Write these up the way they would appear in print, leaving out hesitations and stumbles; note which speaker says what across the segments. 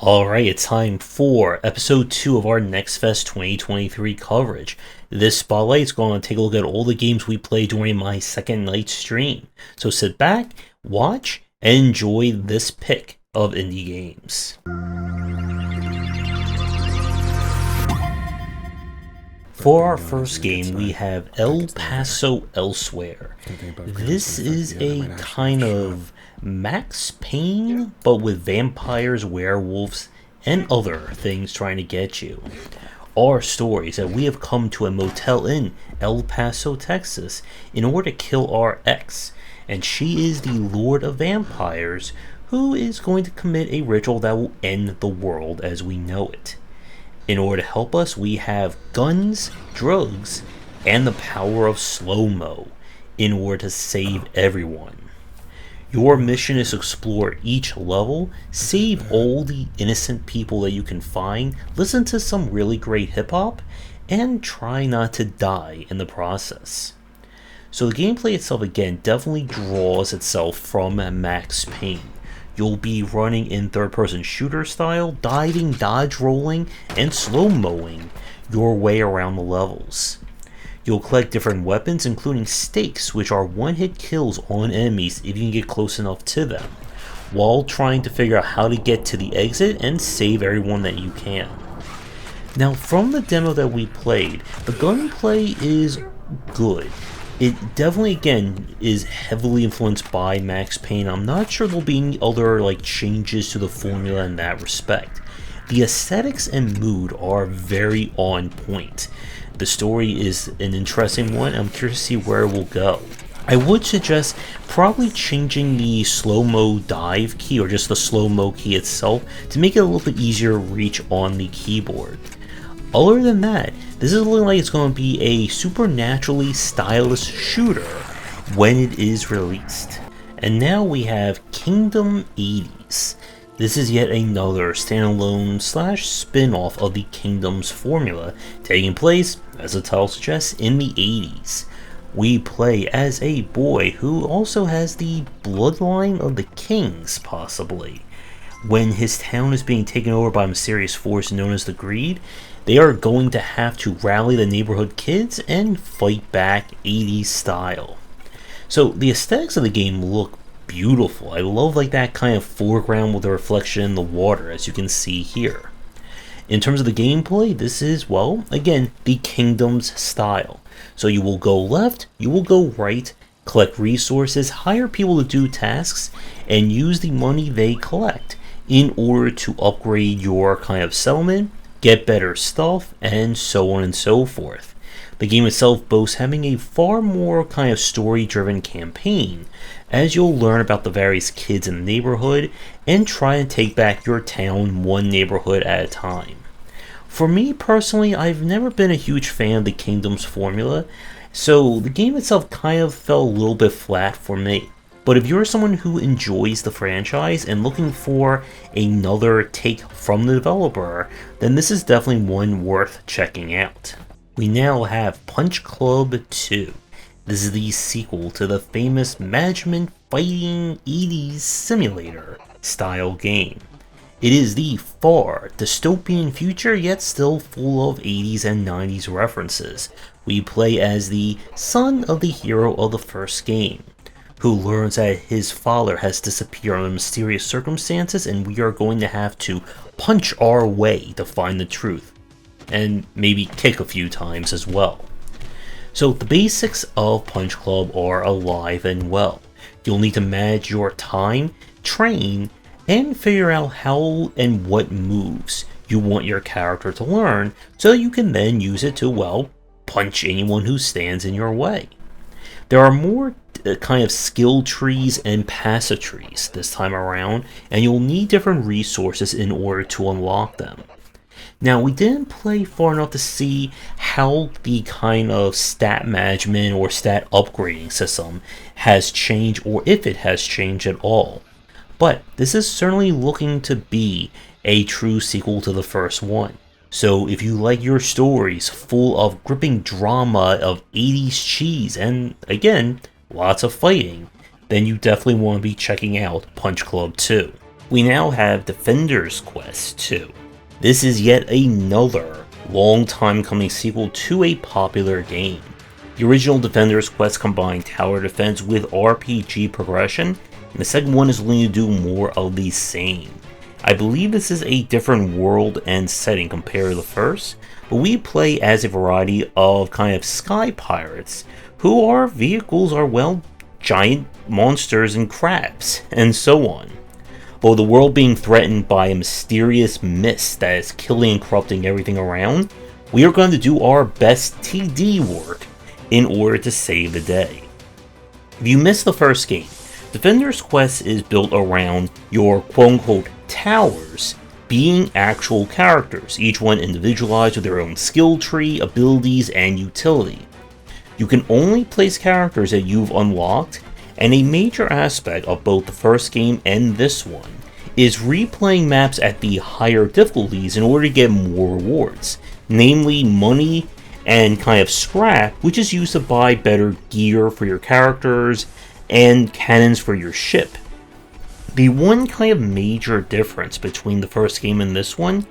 Speaker 1: Alright, it's time for episode 2 of our Next Fest 2023 coverage. This spotlight is going to take a look at all the games we played during my second night stream. So sit back, watch, and enjoy this pick of indie games. For our first game, we have Paso Elsewhere. This is a kind of Max Payne, but with vampires, werewolves, and other things trying to get you. Our story is that we have come to a motel in El Paso, Texas, in order to kill our ex, and she is the Lord of Vampires, who is going to commit a ritual that will end the world as we know it. In order to help us, we have guns, drugs, and the power of slow-mo in order to save everyone. Your mission is to explore each level, save all the innocent people that you can find, listen to some really great hip-hop, and try not to die in the process. So the gameplay itself, again, definitely draws itself from Max Payne. You'll be running in third-person shooter style, diving, dodge rolling, and slow-moing your way around the levels. You'll collect different weapons, including stakes, which are one-hit kills on enemies if you can get close enough to them, while trying to figure out how to get to the exit and save everyone that you can. Now, from the demo that we played, the gunplay is good. It definitely, again, is heavily influenced by Max Payne. I'm not sure there'll be any other changes to the formula in that respect. The aesthetics and mood are very on point. The story is an interesting one. I'm curious to see where it will go. I would suggest probably changing the slow-mo dive key, or just the slow-mo key itself, to make it a little bit easier to reach on the keyboard. Other than that, this is looking like it's going to be a supernaturally stylish shooter when it is released. And now we have Kingdom 80s. This is yet another standalone / spin-off of the Kingdoms formula, taking place, as the title suggests, in the 80s. We play as a boy who also has the bloodline of the kings, possibly. When his town is being taken over by a mysterious force known as the Greed, they are going to have to rally the neighborhood kids and fight back 80s style. So the aesthetics of the game look beautiful. I love that kind of foreground with the reflection in the water, as you can see here. In terms of the gameplay, this is, well, again, the Kingdoms style. So you will go left, you will go right, collect resources, hire people to do tasks, and use the money they collect in order to upgrade your kind of settlement, get better stuff, and so on and so forth. The game itself boasts having a far more kind of story-driven campaign, as you'll learn about the various kids in the neighborhood and try and take back your town one neighborhood at a time. For me personally, I've never been a huge fan of the Kingdoms formula, so the game itself kind of fell a little bit flat for me. But if you're someone who enjoys the franchise and looking for another take from the developer, then this is definitely one worth checking out. We now have Punch Club 2. This is the sequel to the famous management fighting 80s simulator style game. It is the far dystopian future, yet still full of 80s and 90s references. We play as the son of the hero of the first game, who learns that his father has disappeared under mysterious circumstances, and we are going to have to punch our way to find the truth, and maybe kick a few times as well. So the basics of Punch Club are alive and well. You'll need to manage your time, train, and figure out how and what moves you want your character to learn, so you can then use it to, well, punch anyone who stands in your way. There are more kind of skill trees and passive trees this time around, and you'll need different resources in order to unlock them. Now, we didn't play far enough to see how the kind of stat management or stat upgrading system has changed, or if it has changed at all. But this is certainly looking to be a true sequel to the first one. So if you like your stories full of gripping drama of 80s cheese and, again, lots of fighting, then you definitely want to be checking out Punch Club 2. We now have Defender's Quest 2. This is yet another long time coming sequel to a popular game. The original Defender's Quest combined tower defense with RPG progression, and the second one is willing to do more of the same. I believe this is a different world and setting compared to the first, but we play as a variety of kind of sky pirates, who our vehicles are, well, giant monsters and crabs, and so on. But with the world being threatened by a mysterious mist that is killing and corrupting everything around, we are going to do our best TD work in order to save the day. If you missed the first game, Defender's Quest is built around your quote-unquote towers being actual characters, each one individualized with their own skill tree, abilities, and utility. You can only place characters that you've unlocked, and a major aspect of both the first game and this one is replaying maps at the higher difficulties in order to get more rewards, namely money and kind of scrap, which is used to buy better gear for your characters and cannons for your ship. The one kind of major difference between the first game and this one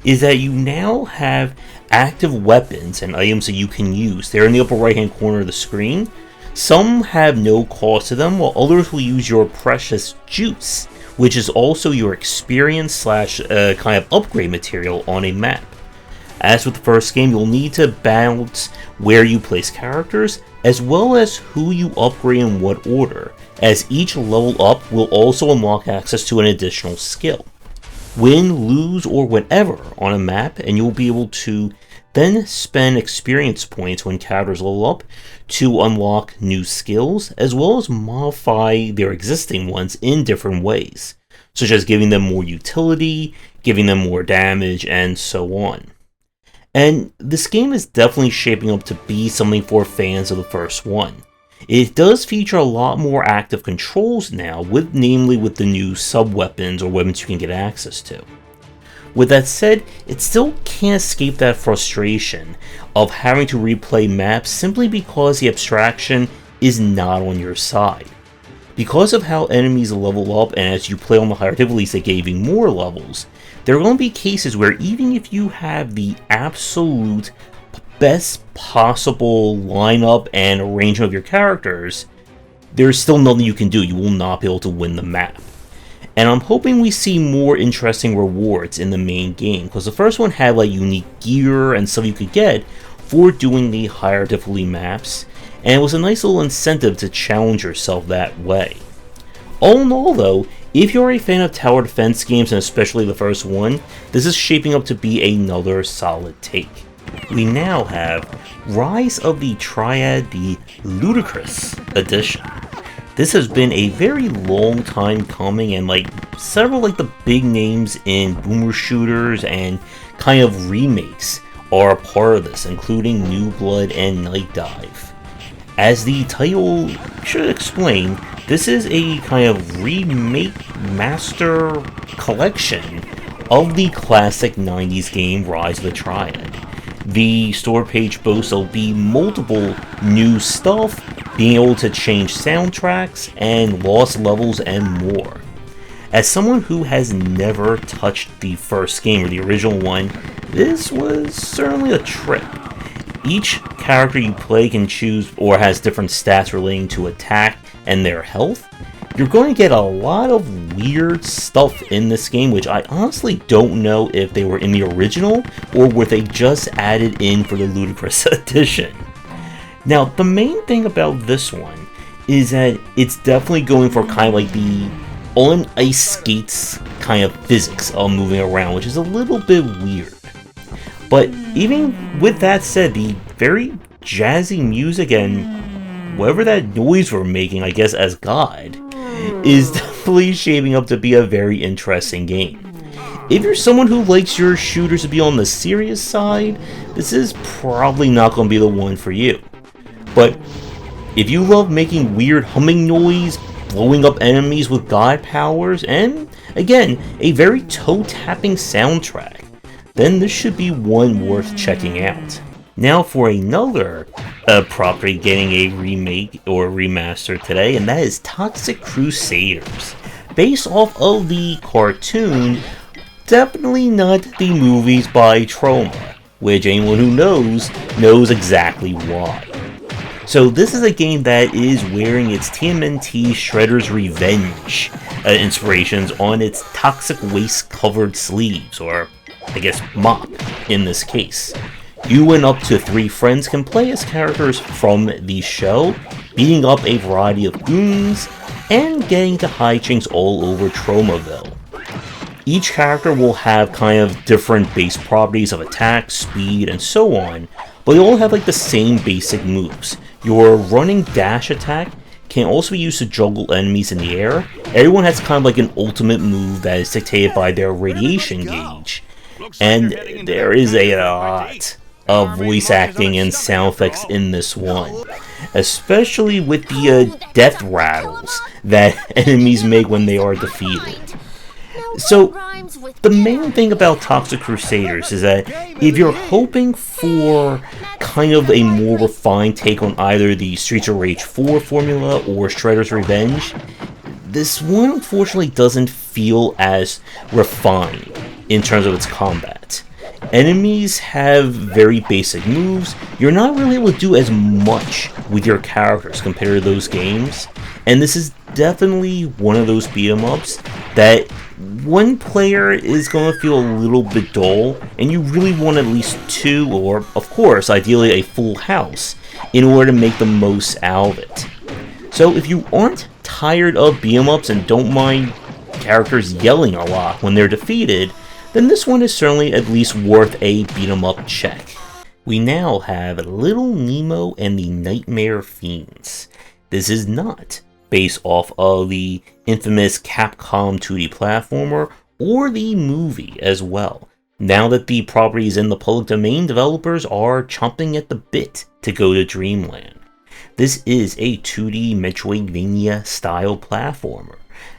Speaker 1: is that you now have active weapons and items that you can use. They're in the upper right hand corner of the screen. Some have no cost to them, while others will use your precious juice, which is also your experience slash kind of upgrade material on a map. As with the first game, you'll need to balance where you place characters, as well as who you upgrade in what order, as each level up will also unlock access to an additional skill. Win, lose, or whatever on a map, and you'll be able to then spend experience points when characters level up to unlock new skills, as well as modify their existing ones in different ways, such as giving them more utility, giving them more damage, and so on. And this game is definitely shaping up to be something for fans of the first one. It does feature a lot more active controls now, namely with the new sub-weapons or weapons you can get access to. With that said, it still can't escape that frustration of having to replay maps simply because the abstraction is not on your side. Because of how enemies level up, and as you play on the higher difficulties they get even more levels, there are going to be cases where even if you have the absolute best possible lineup and arrangement of your characters, there's still nothing you can do. You will not be able to win the map. And I'm hoping we see more interesting rewards in the main game, because the first one had like unique gear and stuff you could get for doing the higher difficulty maps, and it was a nice little incentive to challenge yourself that way. All in all though, if you're a fan of tower defense games, and especially the first one, this is shaping up to be another solid take. We now have Rise of the Triad, the Ludicrous edition. This has been a very long time coming, and like several like the big names in boomer shooters and kind of remakes are a part of this, including New Blood and Night Dive. As the title should explain, this is a kind of remake master collection of the classic 90s game Rise of the Triad. The store page boasts there'll be multiple new stuff, being able to change soundtracks and lost levels and more. As someone who has never touched the first game or the original one, this was certainly a trip. Each character you play can choose or has different stats relating to attack and their health. You're going to get a lot of weird stuff in this game, which I honestly don't know if they were in the original or were they just added in for the Ludicrous edition. Now, the main thing about this one is that it's definitely going for kind of like the on ice skates kind of physics of moving around, which is a little bit weird. But even with that said, the very jazzy music and whatever that noise we're making, I guess, as God, is definitely shaping up to be a very interesting game. If you're someone who likes your shooters to be on the serious side, this is probably not going to be the one for you. But if you love making weird humming noise, blowing up enemies with god powers, and again, a very toe-tapping soundtrack, then this should be one worth checking out. Now for another property getting a remake or remaster today, and that is Toxic Crusaders. based off of the cartoon, definitely not the movies by Troma, which anyone who knows exactly why. So this is a game that is wearing its TMNT Shredder's Revenge inspirations on its toxic waste covered sleeves, or I guess mop in this case. You and up to 3 friends can play as characters from the show, beating up a variety of goons, and getting to hijinks all over Tromaville. Each character will have kind of different base properties of attack, speed, and so on, but they all have like the same basic moves. Your running dash attack can also be used to juggle enemies in the air. Everyone has kind of like an ultimate move that is dictated by their radiation gauge. And there is a lot of voice acting and sound effects in this one, especially with the death rattles that enemies make when they are defeated. So, the main thing about Toxic Crusaders is that if you're hoping for kind of a more refined take on either the Streets of Rage 4 formula or Shredder's Revenge, this one unfortunately doesn't feel as refined in terms of its combat. Enemies have very basic moves. You're not really able to do as much with your characters compared to those games, and this is definitely one of those beat-em-ups that one player is going to feel a little bit dull, and you really want at least 2, or of course, ideally a full house, in order to make the most out of it. So if you aren't tired of beat-em-ups and don't mind characters yelling a lot when they're defeated, then this one is certainly at least worth a beat-em-up check. We now have Little Nemo and the Nightmare Fiends. This is not based off of the infamous Capcom 2D platformer or the movie as well. Now that the property is in the public domain, developers are chomping at the bit to go to Dreamland. This is a 2D Metroidvania style platformer.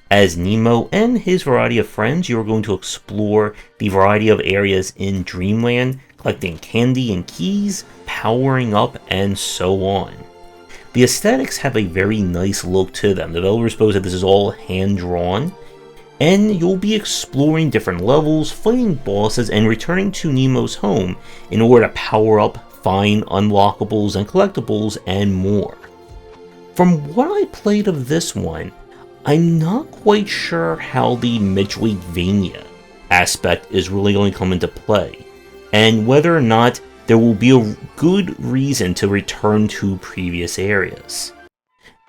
Speaker 1: As Nemo and his variety of friends, you are going to explore the variety of areas in Dreamland, collecting candy and keys, powering up, and so on. The aesthetics have a very nice look to them. The developers suppose that this is all hand-drawn, and you'll be exploring different levels, fighting bosses, and returning to Nemo's home in order to power up, find unlockables and collectibles, and more. From what I played of this one, I'm not quite sure how the Metroidvania aspect is really going to come into play, and whether or not there will be a good reason to return to previous areas.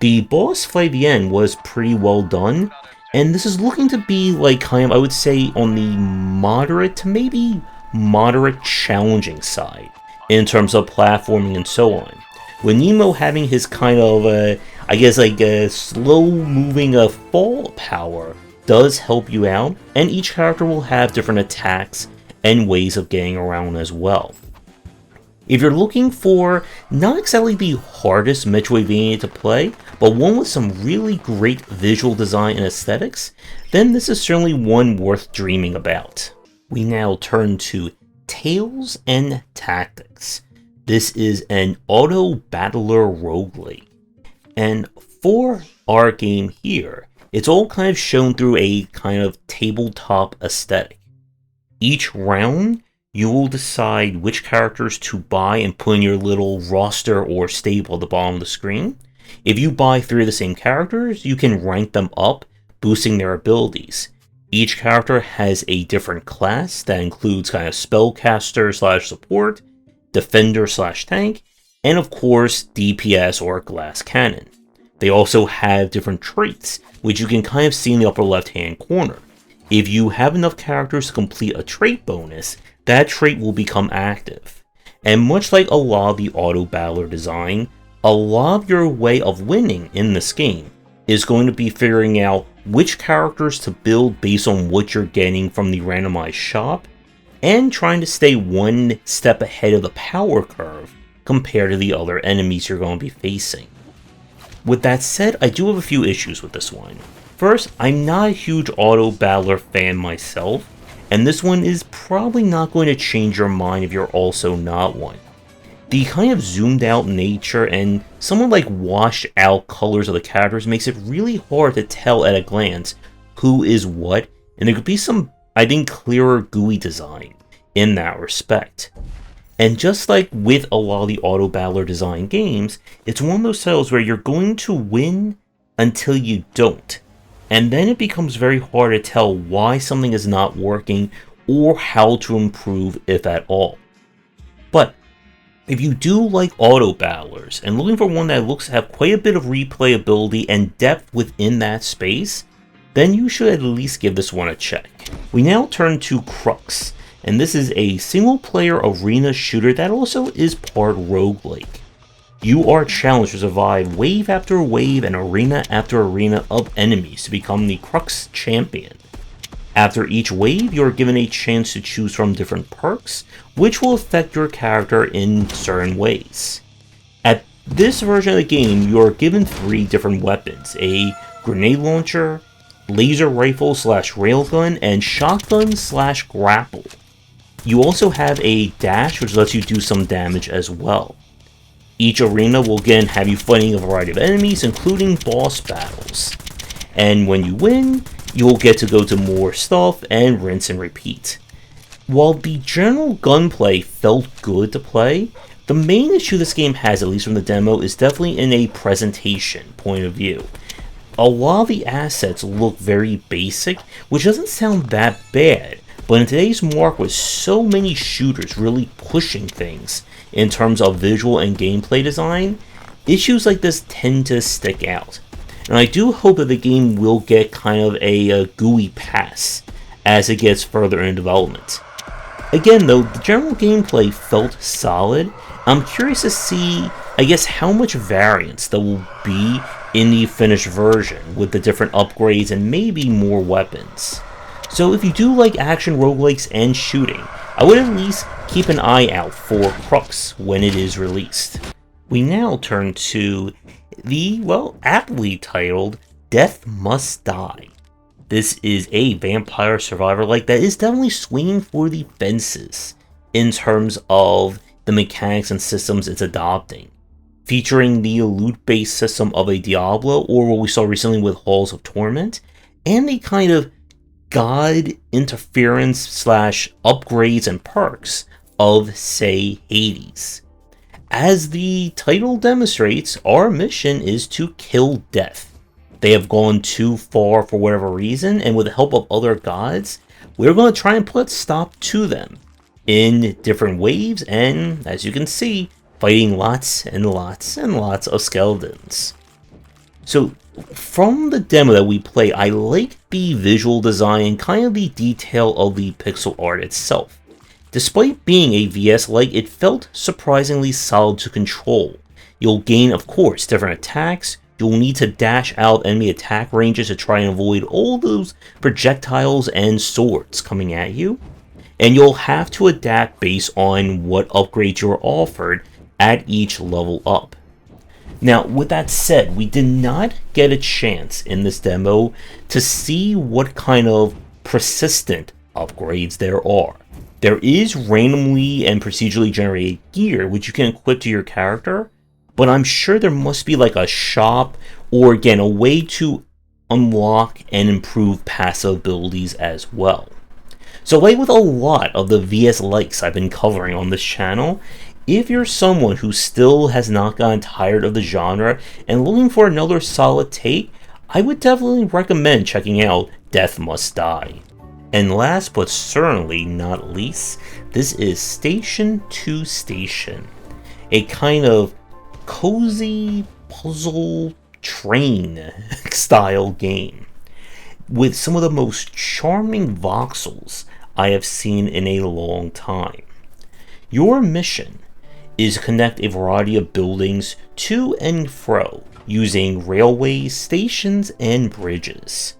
Speaker 1: The boss fight at the end was pretty well done, and this is looking to be like kind of, I would say, on the moderate to maybe moderate challenging side in terms of platforming and so on. With Nemo having his kind of, I guess like a slow moving fall power does help you out, and each character will have different attacks and ways of getting around as well. If you're looking for not exactly the hardest Metroidvania to play, but one with some really great visual design and aesthetics, then this is certainly one worth dreaming about. We now turn to Tales and Tactics. This is an auto battler roguelike. And for our game here, it's all kind of shown through a kind of tabletop aesthetic. Each round, you will decide which characters to buy and put in your little roster or stable at the bottom of the screen. If you buy 3 of the same characters, you can rank them up, boosting their abilities. Each character has a different class that includes kind of spellcaster / support, defender / tank, and of course DPS or glass cannon. They also have different traits, which you can kind of see in the upper left hand corner. If you have enough characters to complete a trait bonus, that trait will become active. And much like a lot of the auto battler design, a lot of your way of winning in this game is going to be figuring out which characters to build based on what you're getting from the randomized shop, and trying to stay one step ahead of the power curve compared to the other enemies you're going to be facing. With that said, I do have a few issues with this one. First, I'm not a huge auto battler fan myself, and this one is probably not going to change your mind if you're also not one. The kind of zoomed out nature and somewhat like washed out colors of the characters makes it really hard to tell at a glance who is what, and there could be some, I think, clearer GUI design in that respect. And just like with a lot of the auto battler design games, it's one of those titles where you're going to win until you don't. And then it becomes very hard to tell why something is not working or how to improve, if at all. But if you do like auto battlers and looking for one that looks to have quite a bit of replayability and depth within that space, then you should at least give this one a check. We now turn to Crux, and this is a single-player arena shooter that also is part roguelike. You are challenged to survive wave after wave and arena after arena of enemies to become the Crux champion. After each wave, you are given a chance to choose from different perks, which will affect your character in certain ways. At this version of the game, you are given 3 different weapons: a grenade launcher, laser rifle / railgun, and shotgun / grapple. You also have a dash, which lets you do some damage as well. Each arena will again have you fighting a variety of enemies, including boss battles. And when you win, you'll get to go to more stuff and rinse and repeat. While the general gunplay felt good to play, the main issue this game has, at least from the demo, is definitely in a presentation point of view. A lot of the assets look very basic, which doesn't sound that bad, but in today's market with so many shooters really pushing things in terms of visual and gameplay design, issues like this tend to stick out. And I do hope that the game will get kind of a GUI pass as it gets further in development. Again though, the general gameplay felt solid. I'm curious to see, I guess, how much variance there will be in the finished version with the different upgrades and maybe more weapons. So if you do like action roguelikes and shooting, I would at least keep an eye out for Crux when it is released. We now turn to the, well, aptly titled Death Must Die. This is a vampire survivor-like that is definitely swinging for the fences in terms of the mechanics and systems it's adopting. Featuring the loot-based system of a Diablo, or what we saw recently with Halls of Torment, and the kind of god interference / upgrades and perks of, say, Hades. As the title demonstrates, our mission is to kill death. They have gone too far for whatever reason, and with the help of other gods, we're going to try and put a stop to them in different waves, and as you can see, fighting lots and lots and lots of skeletons. So, from the demo that we play, I like the visual design and kind of the detail of the pixel art itself. Despite being a VS-like, it felt surprisingly solid to control. You'll gain, of course, different attacks. You'll need to dash out enemy attack ranges to try and avoid all those projectiles and swords coming at you. And you'll have to adapt based on what upgrades you're offered at each level up. Now, with that said, we did not get a chance in this demo to see what kind of persistent upgrades there are. There is randomly and procedurally generated gear which you can equip to your character, but I'm sure there must be like a shop or, again, a way to unlock and improve passive abilities as well. So like with a lot of the VS likes I've been covering on this channel, if you're someone who still has not gotten tired of the genre and looking for another solid take, I would definitely recommend checking out Death Must Die. And last but certainly not least, this is Station to Station, a kind of cozy puzzle train style game with some of the most charming voxels I have seen in a long time. Your mission is to connect a variety of buildings to and fro using railways, stations, and bridges.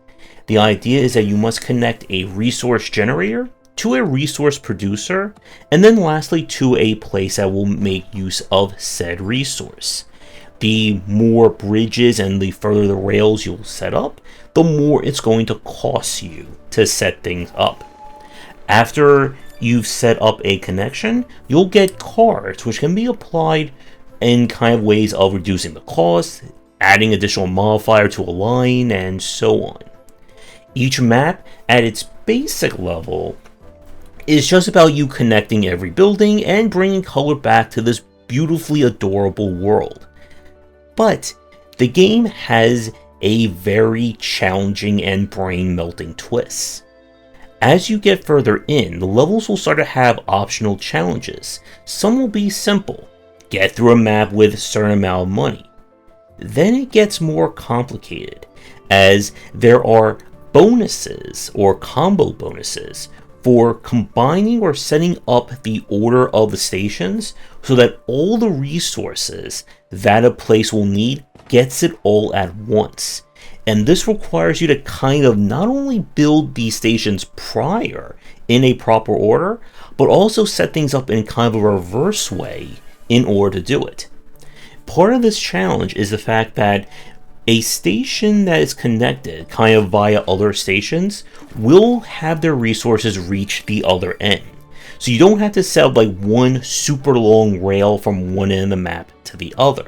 Speaker 1: The idea is that you must connect a resource generator to a resource producer, and then lastly to a place that will make use of said resource. The more bridges and the further the rails you'll set up, the more it's going to cost you to set things up. After you've set up a connection, you'll get cards which can be applied in kind of ways of reducing the cost, adding additional modifier to a line, and so on. Each map, at its basic level, is just about you connecting every building and bringing color back to this beautifully adorable world. But the game has a very challenging and brain-melting twist. As you get further in, the levels will start to have optional challenges. Some will be simple, get through a map with a certain amount of money. Then it gets more complicated, as there are bonuses or combo bonuses for combining or setting up the order of the stations so that all the resources that a place will need gets it all at once. And this requires you to kind of not only build these stations prior in a proper order, but also set things up in kind of a reverse way in order to do it. Part of this challenge is the fact that a station that is connected kind of via other stations will have their resources reach the other end. So you don't have to set up like one super long rail from one end of the map to the other.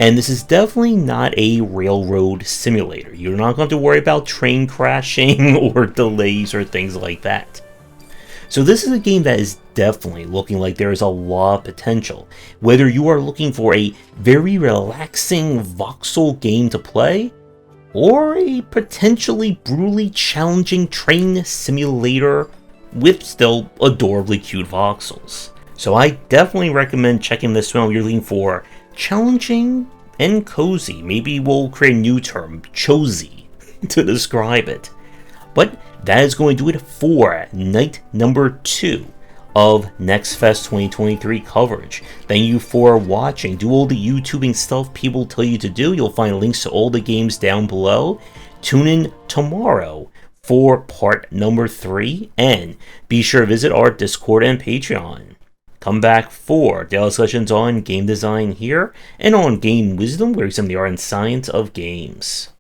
Speaker 1: And this is definitely not a railroad simulator. You're not going to worry about train crashing or delays or things like that. So this is a game that is definitely looking like there is a lot of potential. Whether you are looking for a very relaxing voxel game to play, or a potentially brutally challenging train simulator with still adorably cute voxels. So I definitely recommend checking this one if you're looking for challenging and cozy. Maybe we'll create a new term, chozy, to describe it. But that is going to do it for night number 2 of Next Fest 2023 coverage. Thank you for watching. Do all the YouTubing stuff people tell you to do. You'll find links to all the games down below. Tune in tomorrow for part number 3, and be sure to visit our Discord and Patreon. Come back for daily discussions on game design here, and on game wisdom, where we examine the art and science of games.